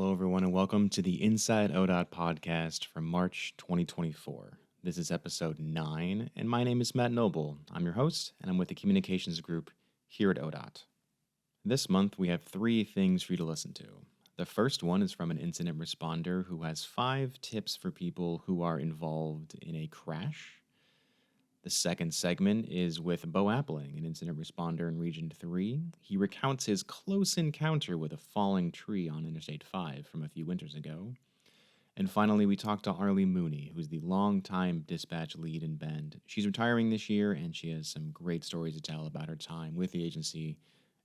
Hello, everyone, and welcome to the Inside ODOT podcast from March 2024. This is episode 9, and my name is Matt Noble. I'm your host, and I'm with the communications group here at ODOT. This month, we have 3 things for you to listen to. The first one is from an incident responder who has 5 tips for people who are involved in a crash. The second segment is with Beau Appling, an incident responder in Region 3. He recounts his close encounter with a falling tree on Interstate 5 from a few winters ago. And finally, we talked to Arleigh Mooney, who's the longtime dispatch lead in Bend. She's retiring this year, and she has some great stories to tell about her time with the agency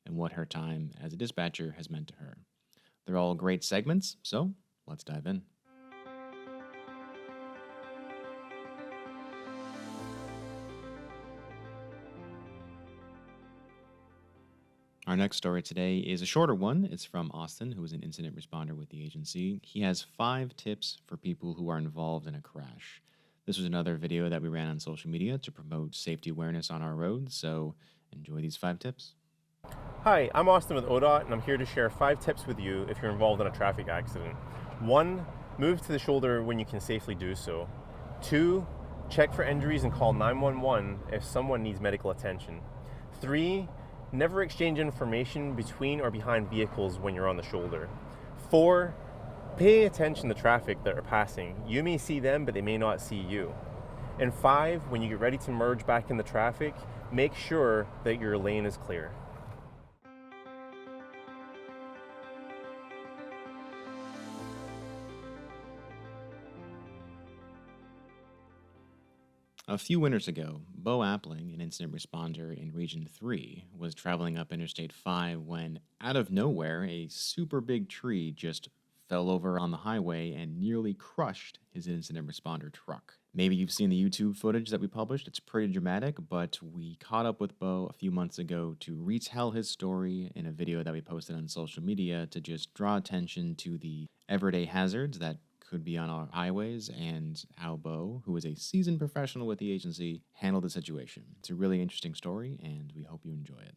and what her time as a dispatcher has meant to her. They're all great segments, so let's dive in. Our next story today is a shorter one. It's from Austin, who is an incident responder with the agency. He has 5 tips for people who are involved in a crash. This was another video that we ran on social media to promote safety awareness on our roads, so enjoy these 5 tips. Hi, I'm Austin with ODOT, and I'm here to share 5 tips with you if you're involved in a traffic accident. 1, move to the shoulder when you can safely do so. 2, check for injuries and call 911 if someone needs medical attention. 3, never exchange information between or behind vehicles when you're on the shoulder. 4, pay attention to traffic that are passing. You may see them, but they may not see you. And 5, when you get ready to merge back in the traffic, make sure that your lane is clear. A few winters ago, Beau Appling, an incident responder in Region 3, was traveling up Interstate 5 when, out of nowhere, a super big tree just fell over on the highway and nearly crushed his incident responder truck. Maybe you've seen the YouTube footage that we published. It's pretty dramatic, but we caught up with Beau a few months ago to retell his story in a video that we posted on social media to just draw attention to the everyday hazards that could be on our highways and how Beau, who is a seasoned professional with the agency, handled the situation. It's a really interesting story, and we hope you enjoy it.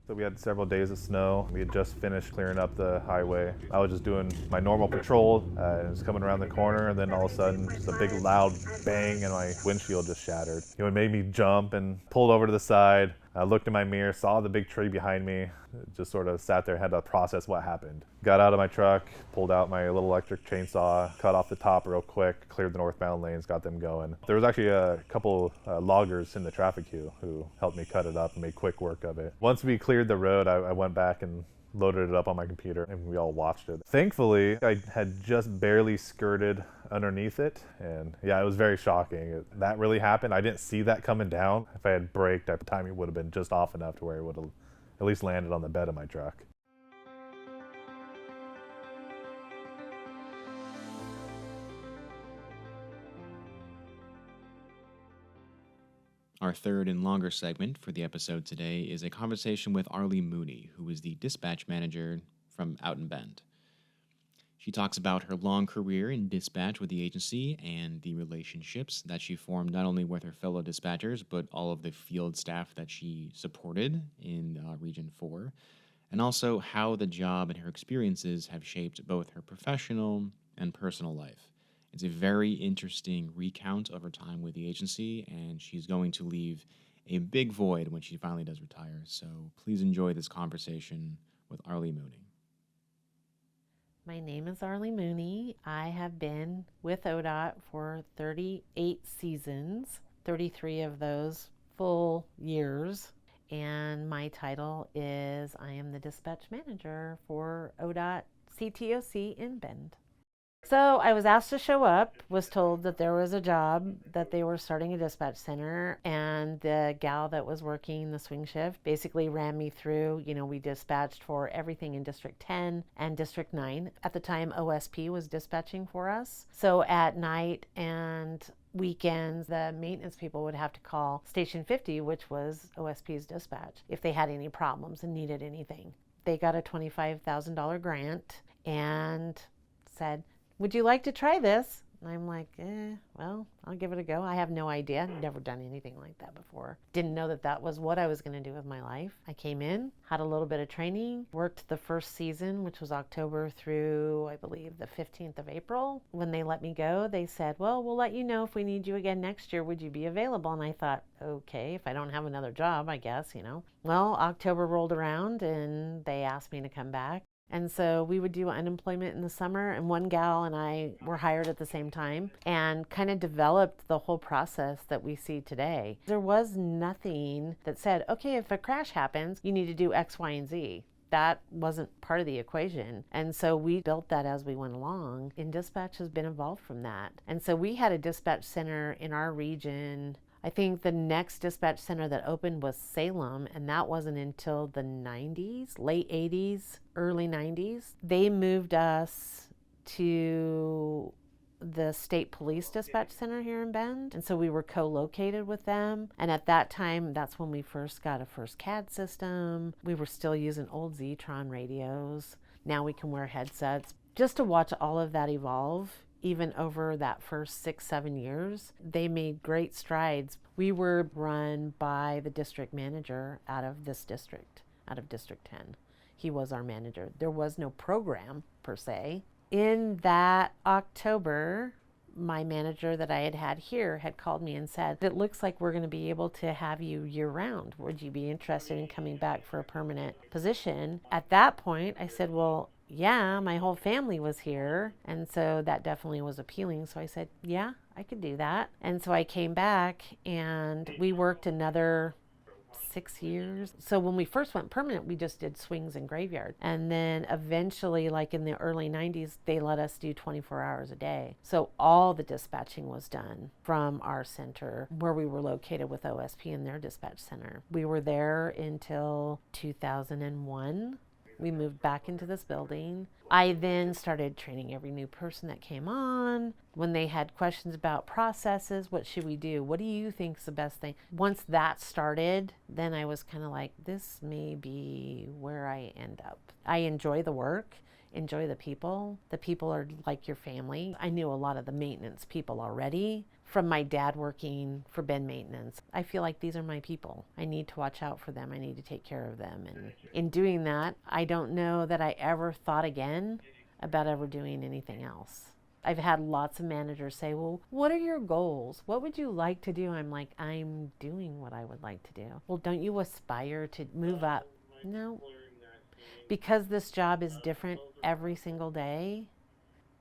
So we had several days of snow. We had just finished clearing up the highway. I was just doing my normal patrol. It was coming around the corner, and then all of a sudden, just a big loud bang, and my windshield just shattered. It made me jump and pulled over to the side. I looked in my mirror, saw the big tree behind me, just sort of sat there, had to process what happened. Got out of my truck, pulled out my little electric chainsaw, cut off the top real quick, cleared the northbound lanes, got them going. There was actually a couple loggers in the traffic queue who helped me cut it up and made quick work of it. Once we cleared the road, I went back and loaded it up on my computer, and we all watched it. Thankfully, I had just barely skirted underneath it, and yeah, it was very shocking. That really happened. I didn't see that coming down. If I had braked, the timing would have been just off enough to where it would have at least landed on the bed of my truck. Our third and longer segment for the episode today is a conversation with Arleigh Mooney, who is the dispatch manager from out in Bend. She talks about her long career in dispatch with the agency and the relationships that she formed not only with her fellow dispatchers, but all of the field staff that she supported in Region 4, and also how the job and her experiences have shaped both her professional and personal life. It's a very interesting recount of her time with the agency, and she's going to leave a big void when she finally does retire. So please enjoy this conversation with Arleigh Mooney. My name is Arleigh Mooney. I have been with ODOT for 38 seasons, 33 of those full years. And my title is I am the dispatch manager for ODOT CTOC in Bend. So I was asked to show up, was told that there was a job, that they were starting a dispatch center, and the gal that was working the swing shift basically ran me through. We dispatched for everything in District 10 and District 9. At the time, OSP was dispatching for us. So at night and weekends, the maintenance people would have to call Station 50, which was OSP's dispatch, if they had any problems and needed anything. They got a $25,000 grant and said, "Would you like to try this? And I'm like, well, I'll give it a go. I have no idea. I've never done anything like that before. Didn't know that that was what I was going to do with my life. I came in, had a little bit of training, worked the first season, which was October through, I believe, the 15th of April. When they let me go, they said, well, we'll let you know if we need you again next year. Would you be available? And I thought, okay, if I don't have another job, I guess, Well, October rolled around and they asked me to come back. And so we would do unemployment in the summer, and one gal and I were hired at the same time and kind of developed the whole process that we see today. There was nothing that said, okay, if a crash happens, you need to do X, Y, and Z. That wasn't part of the equation. And so we built that as we went along, and dispatch has been involved from that. And so we had a dispatch center in our region. I think the next dispatch center that opened was Salem, and that wasn't until the 90s, late 80s, early 90s. They moved us to the state police dispatch center here in Bend, and so we were co-located with them. And at that time, that's when we first got a first CAD system. We were still using old Zetron radios. Now we can wear headsets. Just to watch all of that evolve, even over that first 6-7 years, they made great strides. We were run by the district manager out of this district, out of District 10. He was our manager. There was no program per se. In that October, my manager that I had here had called me and said, it looks like we're going to be able to have you year round. Would you be interested in coming back for a permanent position? At that point, I said, well, yeah, my whole family was here. And so that definitely was appealing. So I said, yeah, I could do that. And so I came back and we worked another 6 years. So when we first went permanent, we just did swings and graveyard. And then eventually, like in the early 90s, they let us do 24 hours a day. So all the dispatching was done from our center where we were located with OSP in their dispatch center. We were there until 2001. We moved back into this building. I then started training every new person that came on. When they had questions about processes, what should we do? What do you think is the best thing? Once that started, then I was kind of like, this may be where I end up. I enjoy the work, enjoy the people. The people are like your family. I knew a lot of the maintenance people already from my dad working for Ben Maintenance. I feel like these are my people. I need to watch out for them. I need to take care of them. And in doing that, I don't know that I ever thought again about ever doing anything else. I've had lots of managers say, well, what are your goals? What would you like to do? I'm like, I'm doing what I would like to do. Well, don't you aspire to move up? No. Because this job is different every single day,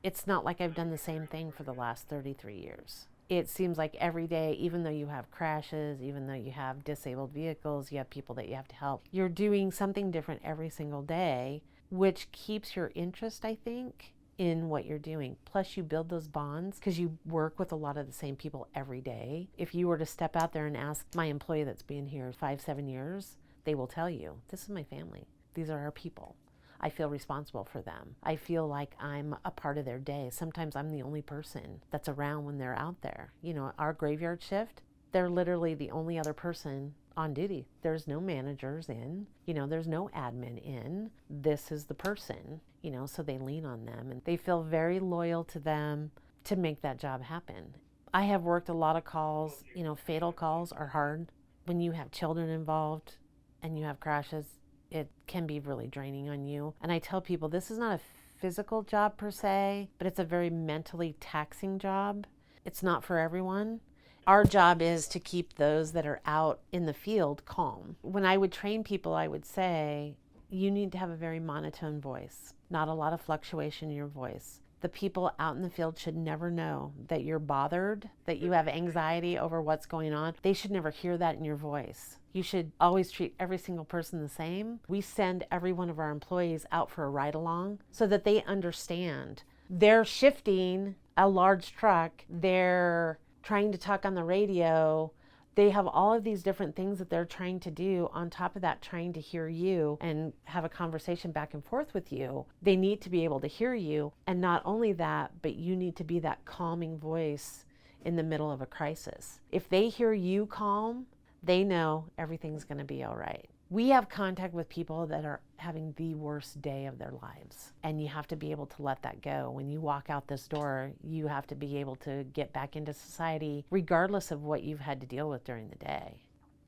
it's not like I've done the same thing for the last 33 years. It seems like every day, even though you have crashes, even though you have disabled vehicles, you have people that you have to help, you're doing something different every single day, which keeps your interest, I think, in what you're doing. Plus you build those bonds because you work with a lot of the same people every day. If you were to step out there and ask my employee that's been here 5-7 years, they will tell you, this is my family. These are our people. I feel responsible for them. I feel like I'm a part of their day. Sometimes I'm the only person that's around when they're out there. Our graveyard shift, they're literally the only other person on duty. There's no managers in, there's no admin in. This is the person, so they lean on them and they feel very loyal to them to make that job happen. I have worked a lot of calls, fatal calls are hard. When you have children involved and you have crashes, it can be really draining on you. And I tell people this is not a physical job per se, but it's a very mentally taxing job. It's not for everyone. Our job is to keep those that are out in the field calm. When I would train people, I would say, you need to have a very monotone voice, not a lot of fluctuation in your voice. The people out in the field should never know that you're bothered, that you have anxiety over what's going on. They should never hear that in your voice. You should always treat every single person the same. We send every one of our employees out for a ride along so that they understand. They're shifting a large truck. They're trying to talk on the radio. They have all of these different things that they're trying to do. On top of that, trying to hear you and have a conversation back and forth with you. They need to be able to hear you. And not only that, but you need to be that calming voice in the middle of a crisis. If they hear you calm, they know everything's going to be all right. We have contact with people that are having the worst day of their lives, and you have to be able to let that go. When you walk out this door, you have to be able to get back into society regardless of what you've had to deal with during the day.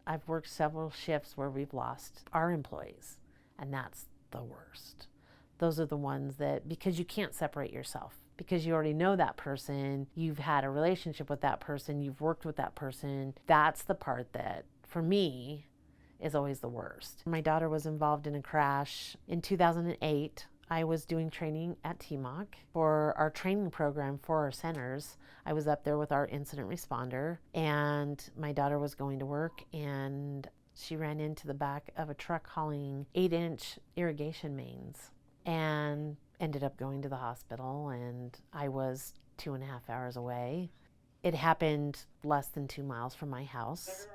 I've worked several shifts where we've lost our employees, and that's the worst. Those are the ones that, because you can't separate yourself, because you already know that person, you've had a relationship with that person, you've worked with that person. That's the part that, for me, is always the worst. My daughter was involved in a crash in 2008. I was doing training at TMOC for our training program for our centers. I was up there with our incident responder, and my daughter was going to work, and she ran into the back of a truck hauling 8-inch irrigation mains and ended up going to the hospital, and I was 2.5 hours away. It happened less than 2 miles from my house.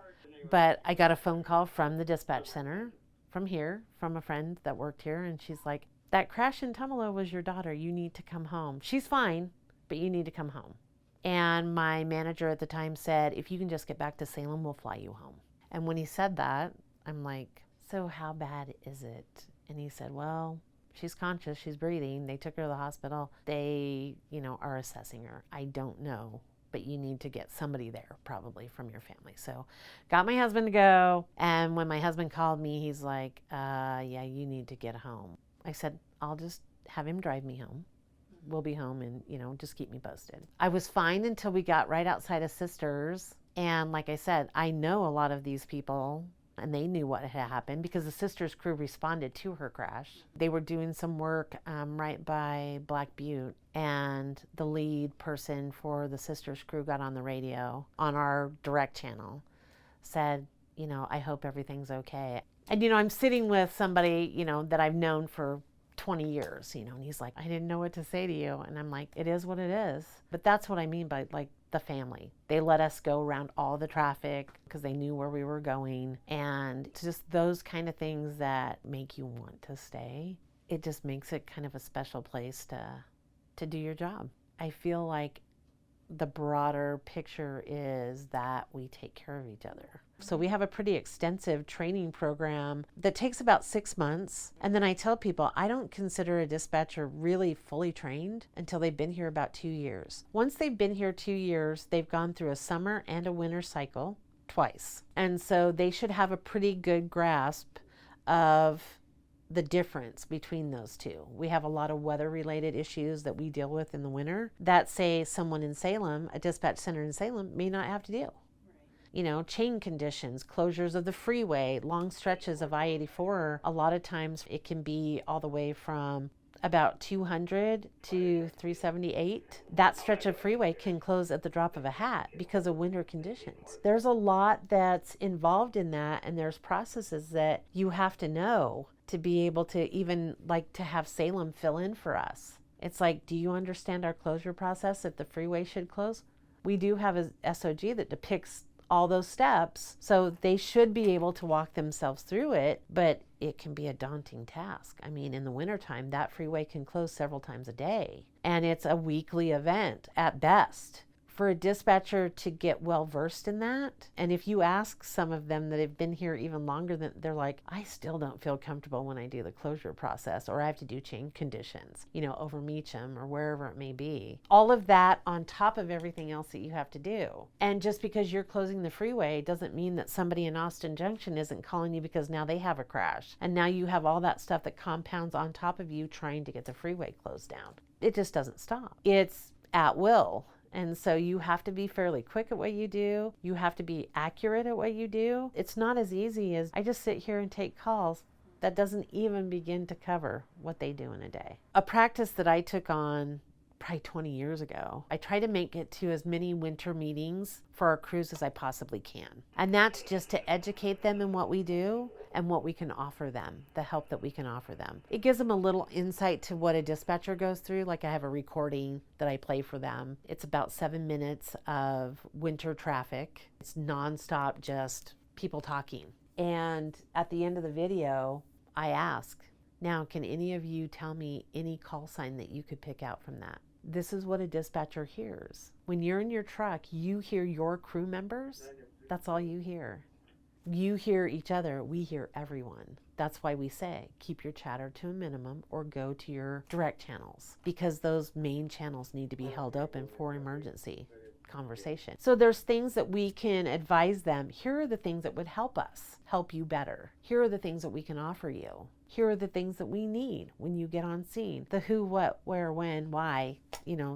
But I got a phone call from the dispatch center from here, from a friend that worked here, and she's like, that crash in Tumalo was your daughter. You need to come home. She's fine, but you need to come home. And my manager at the time said, if you can just get back to Salem, we'll fly you home. And when he said that, I'm like, so how bad is it? And he said, well, she's conscious, she's breathing. They took her to the hospital. They, are assessing her. I don't know, but you need to get somebody there probably from your family. So got my husband to go. And when my husband called me, he's like, yeah, you need to get home. I said, I'll just have him drive me home. We'll be home and, just keep me posted. I was fine until we got right outside of Sisters. And like I said, I know a lot of these people, and they knew what had happened because the Sisters crew responded to her crash. They were doing some work right by Black Butte, and the lead person for the Sisters crew got on the radio on our direct channel, said, I hope everything's okay. And, I'm sitting with somebody, that I've known for 20 years, and he's like, I didn't know what to say to you. And I'm like, it is what it is. But that's what I mean by the family. They let us go around all the traffic because they knew where we were going. And it's just those kind of things that make you want to stay. It just makes it kind of a special place to do your job. I feel like the broader picture is that we take care of each other. So we have a pretty extensive training program that takes about 6 months. And then I tell people, I don't consider a dispatcher really fully trained until they've been here about 2 years. Once they've been here 2 years, they've gone through a summer and a winter cycle twice. And so they should have a pretty good grasp of the difference between those two. We have a lot of weather-related issues that we deal with in the winter that, say, someone in Salem, a dispatch center in Salem, may not have to deal. Chain conditions, closures of the freeway, long stretches of I-84. A lot of times it can be all the way from about 200 to 378. That stretch of freeway can close at the drop of a hat because of winter conditions. There's a lot that's involved in that, and there's processes that you have to know to be able to even to have Salem fill in for us. It's like, do you understand our closure process if the freeway should close? We do have a SOG that depicts all those steps, so they should be able to walk themselves through it, but it can be a daunting task. I mean, in the wintertime, that freeway can close several times a day, and it's a weekly event at best. For a dispatcher to get well versed in that, and if you ask some of them that have been here even longer, they're like, I still don't feel comfortable when I do the closure process, or I have to do chain conditions, over Meacham or wherever it may be. All of that on top of everything else that you have to do. And just because you're closing the freeway doesn't mean that somebody in Austin Junction isn't calling you because now they have a crash. And now you have all that stuff that compounds on top of you trying to get the freeway closed down. It just doesn't stop. It's at will. And so you have to be fairly quick at what you do. You have to be accurate at what you do. It's not as easy as I just sit here and take calls. That doesn't even begin to cover what they do in a day. A practice that I took on probably 20 years ago, I try to make it to as many winter meetings for our crews as I possibly can. And that's just to educate them in what we do and what we can offer them, the help that we can offer them. It gives them a little insight to what a dispatcher goes through. Like I have a recording that I play for them. It's about 7 minutes of winter traffic. It's nonstop, just people talking. And at the end of the video, I ask, now, can any of you tell me any call sign that you could pick out from that? This is what a dispatcher hears. When you're in your truck, you hear your crew members. That's all you hear. You hear each other, we hear everyone. That's why we say keep your chatter to a minimum or go to your direct channels, because those main channels need to be held open for emergency conversation. So there's things that we can advise them. Here are the things that would help us help you better. Here are the things that we can offer you. Here are the things that we need when you get on scene. The who, what, where, when, why,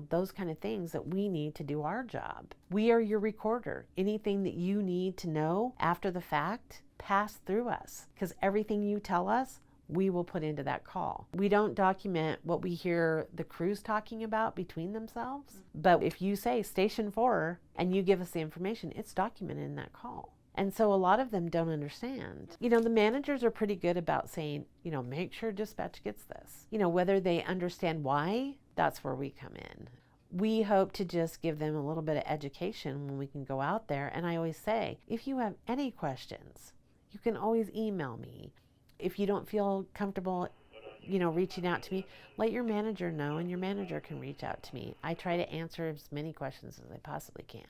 those kind of things that we need to do our job. We are your recorder. Anything that you need to know after the fact, pass through us, because everything you tell us, we will put into that call. We don't document what we hear the crews talking about between themselves, but if you say station 4 and you give us the information, it's documented in that call. And so a lot of them don't understand. The managers are pretty good about saying, make sure dispatch gets this. Whether they understand why, that's where we come in. We hope to just give them a little bit of education when we can go out there. And I always say, if you have any questions, you can always email me. If you don't feel comfortable, reaching out to me, let your manager know, and your manager can reach out to me. I try to answer as many questions as I possibly can.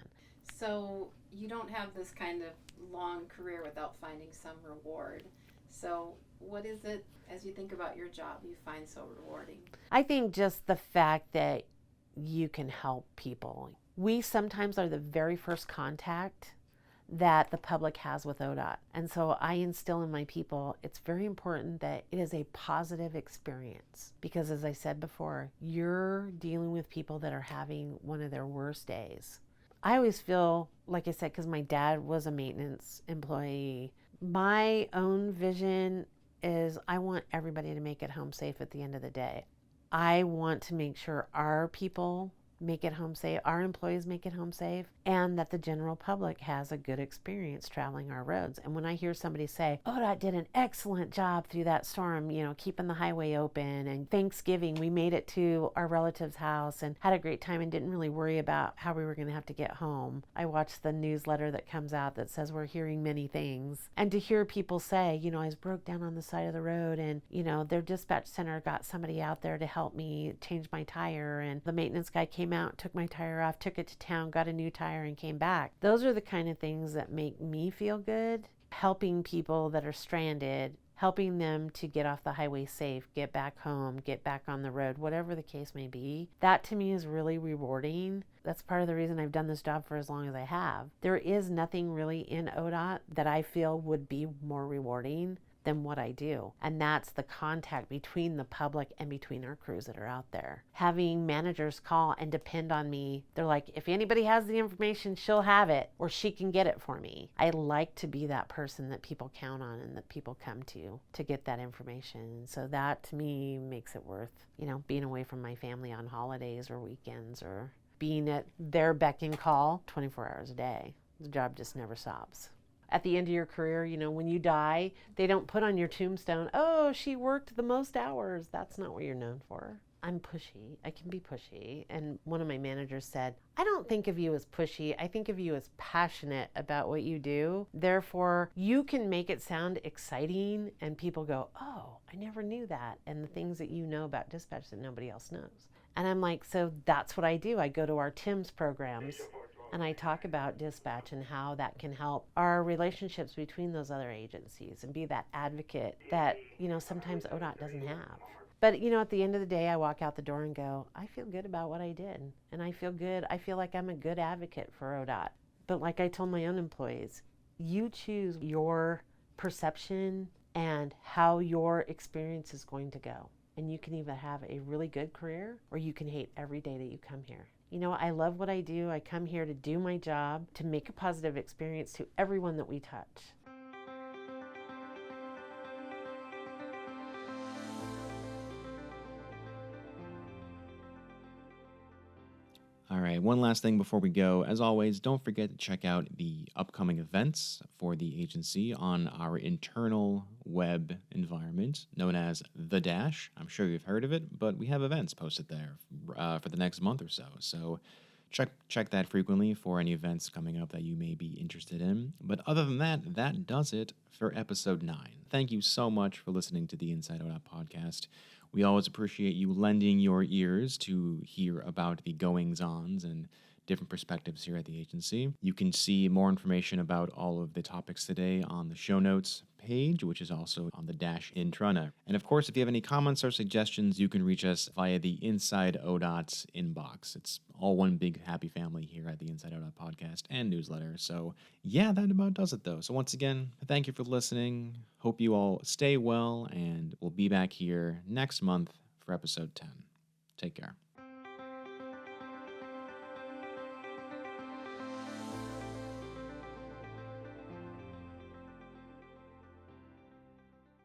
So you don't have this kind of long career without finding some reward. So what is it, as you think about your job, you find so rewarding? I think just the fact that you can help people. We sometimes are the very first contact that the public has with ODOT. And so I instill in my people, it's very important that it is a positive experience, because as I said before, you're dealing with people that are having one of their worst days. I always feel, like I said, because my dad was a maintenance employee, my own vision is I want everybody to make it home safe at the end of the day. I want to make sure our people make it home safe, our employees make it home safe, and that the general public has a good experience traveling our roads. And when I hear somebody say, ODOT did an excellent job through that storm, keeping the highway open, and Thanksgiving we made it to our relative's house and had a great time and didn't really worry about how we were going to have to get home. I watch the newsletter that comes out that says we're hearing many things. And to hear people say, I was broke down on the side of the road, and their dispatch center got somebody out there to help me change my tire, and the maintenance guy came out, took my tire off, took it to town, got a new tire, and came back. Those are the kind of things that make me feel good. Helping people that are stranded, helping them to get off the highway safe, get back home, get back on the road, whatever the case may be. That to me is really rewarding. That's part of the reason I've done this job for as long as I have. There is nothing really in ODOT that I feel would be more rewarding than what I do. And that's the contact between the public and between our crews that are out there. Having managers call and depend on me. They're like, if anybody has the information, she'll have it, or she can get it for me. I like to be that person that people count on and that people come to get that information. And so that to me makes it worth, being away from my family on holidays or weekends, or being at their beck and call 24 hours a day. The job just never stops. At the end of your career, when you die, they don't put on your tombstone, oh, she worked the most hours. That's not what you're known for. I'm pushy. I can be pushy. And one of my managers said, I don't think of you as pushy. I think of you as passionate about what you do. Therefore, you can make it sound exciting and people go, oh, I never knew that. And the things that you know about dispatch that nobody else knows. And I'm like, so that's what I do. I go to our TIMS programs and I talk about dispatch and how that can help our relationships between those other agencies and be that advocate that, sometimes ODOT doesn't have. But, at the end of the day, I walk out the door and go, I feel good about what I did. And I feel good. I feel like I'm a good advocate for ODOT. But like I told my own employees, you choose your perception and how your experience is going to go. And you can either have a really good career or you can hate every day that you come here. I love what I do. I come here to do my job, to make a positive experience to everyone that we touch. All right, one last thing before we go. As always, don't forget to check out the upcoming events for the agency on our internal web environment known as The Dash. I'm sure you've heard of it, but we have events posted there for the next month or so. So check that frequently for any events coming up that you may be interested in. But other than that, that does it for episode 9. Thank you so much for listening to the Inside ODOT podcast. We always appreciate you lending your ears to hear about the goings-ons and different perspectives here at the agency. You can see more information about all of the topics today on the show notes page, which is also on the dash intranet. And of course, if you have any comments or suggestions, you can reach us via the Inside ODOT inbox. It's all one big happy family here at the Inside ODOT podcast and newsletter. So yeah, that about does it though. So once again, thank you for listening. Hope you all stay well, and we'll be back here next month for episode 10. Take care.